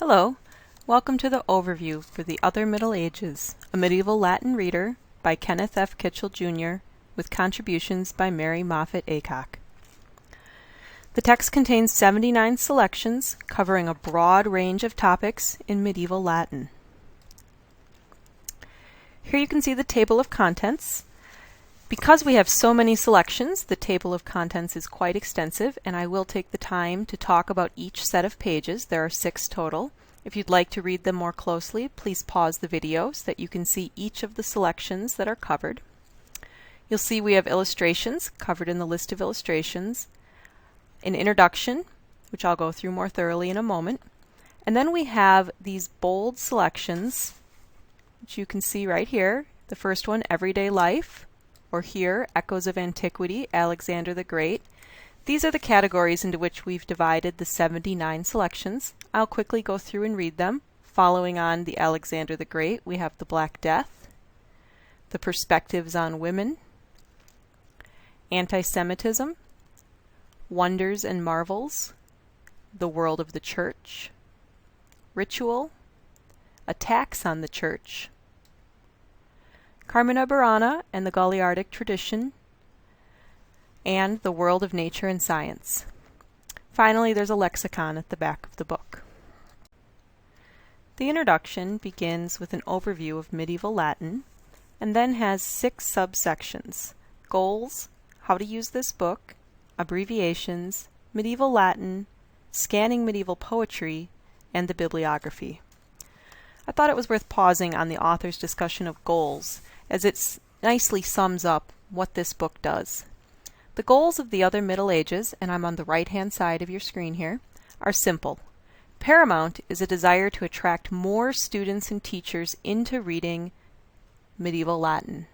Hello, welcome to the overview for The Other Middle Ages, a medieval Latin reader by Kenneth F. Kitchell, Jr., with contributions by Mary Moffett Aycock. The text contains 79 selections covering a broad range of topics in medieval Latin. Here you can see the table of contents. Because we have so many selections, the table of contents is quite extensive, and I will take the time to talk about each set of pages. There are 6 total. If you'd like to read them more closely, please pause the video so that you can see each of the selections that are covered. You'll see we have illustrations covered in the list of illustrations, an introduction, which I'll go through more thoroughly in a moment, and then we have these bold selections, which you can see right here. The first one, Everyday Life, or here, Echoes of Antiquity, Alexander the Great. These are the categories into which we've divided the 79 selections. I'll quickly go through and read them. Following on the Alexander the Great, we have the Black Death, the Perspectives on Women, Anti-Semitism, Wonders and Marvels, the World of the Church, Ritual, Attacks on the Church, Carmina Burana and the Goliardic Tradition, and the World of Nature and Science. Finally, there's a lexicon at the back of the book. The introduction begins with an overview of medieval Latin and then has 6 subsections: goals, how to use this book, abbreviations, medieval Latin, scanning medieval poetry, and the bibliography. I thought it was worth pausing on the author's discussion of goals, as it nicely sums up what this book does. The goals of the Other Middle Ages, and I'm on the right-hand side of your screen here, are simple. Paramount is a desire to attract more students and teachers into reading medieval Latin.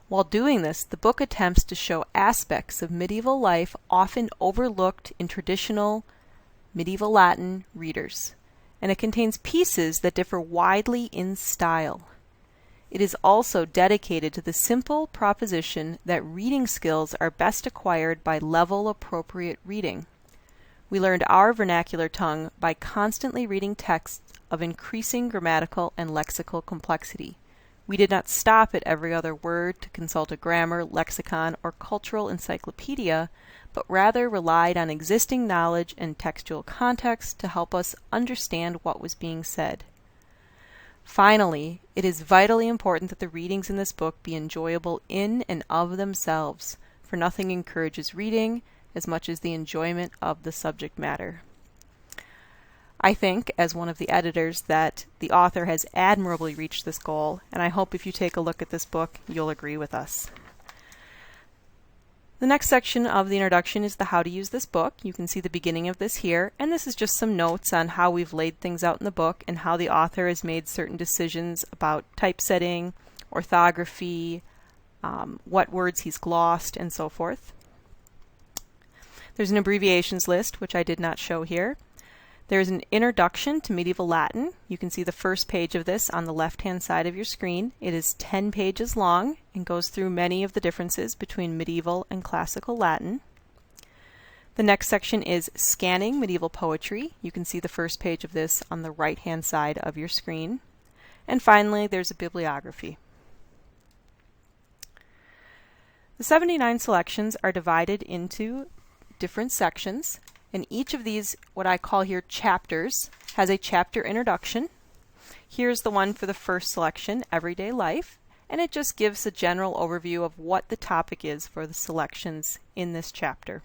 While doing this, the book attempts to show aspects of medieval life often overlooked in traditional medieval Latin readers, and it contains pieces that differ widely in style. It is also dedicated to the simple proposition that reading skills are best acquired by level-appropriate reading. We learned our vernacular tongue by constantly reading texts of increasing grammatical and lexical complexity. We did not stop at every other word to consult a grammar, lexicon, or cultural encyclopedia, but rather relied on existing knowledge and textual context to help us understand what was being said. Finally, it is vitally important that the readings in this book be enjoyable in and of themselves, for nothing encourages reading as much as the enjoyment of the subject matter. I think, as one of the editors, that the author has admirably reached this goal, and I hope if you take a look at this book, you'll agree with us. The next section of the introduction is the how to use this book. You can see the beginning of this here, and this is just some notes on how we've laid things out in the book and how the author has made certain decisions about typesetting, orthography, what words he's glossed, and so forth. There's an abbreviations list, which I did not show here. There's an introduction to medieval Latin. You can see the first page of this on the left-hand side of your screen. It is 10 pages long and goes through many of the differences between medieval and classical Latin. The next section is scanning medieval poetry. You can see the first page of this on the right-hand side of your screen. And finally, there's a bibliography. The 79 selections are divided into different sections. And each of these, what I call here chapters, has a chapter introduction. Here's the one for the first selection, Everyday Life, and it just gives a general overview of what the topic is for the selections in this chapter.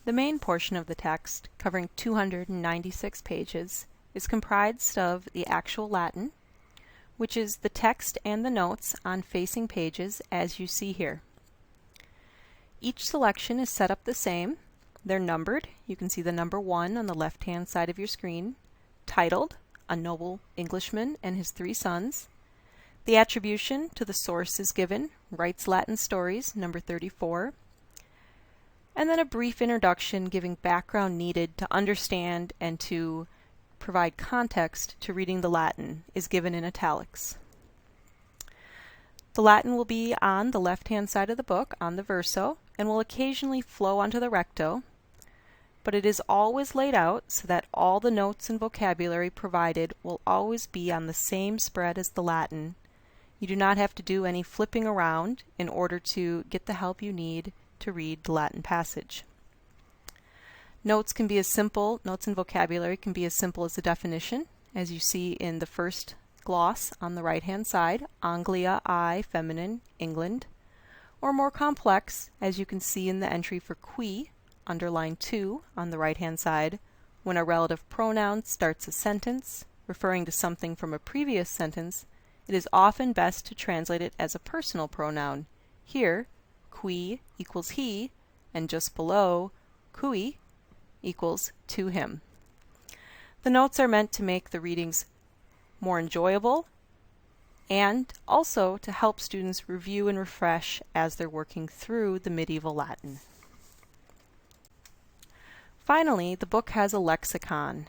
The main portion of the text, covering 296 pages, is comprised of the actual Latin, which is the text and the notes on facing pages as you see here. Each selection is set up the same. They're numbered. You can see the number 1 on the left-hand side of your screen. Titled, A Noble Englishman and His 3 Sons. The attribution to the source is given, Writes Latin Stories, number 34. And then a brief introduction giving background needed to understand and to provide context to reading the Latin is given in italics. The Latin will be on the left-hand side of the book, on the verso, and will occasionally flow onto the recto. but it is always laid out so that all the notes and vocabulary provided will always be on the same spread as the Latin. You do not have to do any flipping around in order to get the help you need to read the Latin passage. Notes and vocabulary can be as simple as a definition, as you see in the first gloss on the right-hand side, Anglia, I, feminine, England, or more complex, as you can see in the entry for qui, under line 2 on the right-hand side, when a relative pronoun starts a sentence, referring to something from a previous sentence, it is often best to translate it as a personal pronoun. Here, qui equals he, and just below, cui equals to him. The notes are meant to make the readings more enjoyable and also to help students review and refresh as they're working through the medieval Latin. Finally, the book has a lexicon.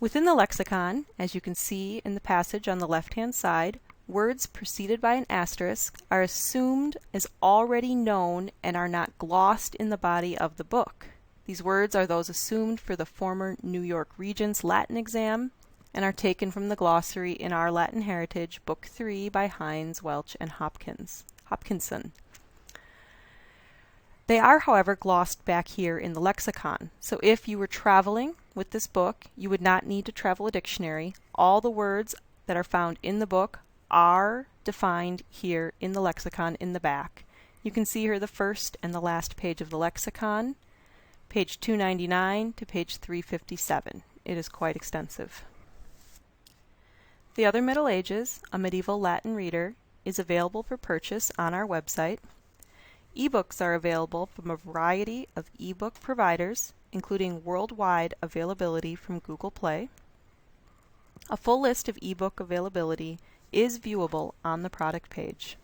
Within the lexicon, as you can see in the passage on the left-hand side, words preceded by an asterisk are assumed as already known and are not glossed in the body of the book. These words are those assumed for the former New York Regents Latin exam and are taken from the glossary in Our Latin Heritage, Book 3 by Hines, Welch, and Hopkinson. They are, however, glossed back here in the lexicon. So if you were traveling with this book, you would not need to travel a dictionary. All the words that are found in the book are defined here in the lexicon in the back. You can see here the first and the last page of the lexicon, page 299 to page 357. It is quite extensive. The Other Middle Ages, a medieval Latin reader, is available for purchase on our website. Ebooks are available from a variety of ebook providers, including worldwide availability from Google Play. A full list of ebook availability is viewable on the product page.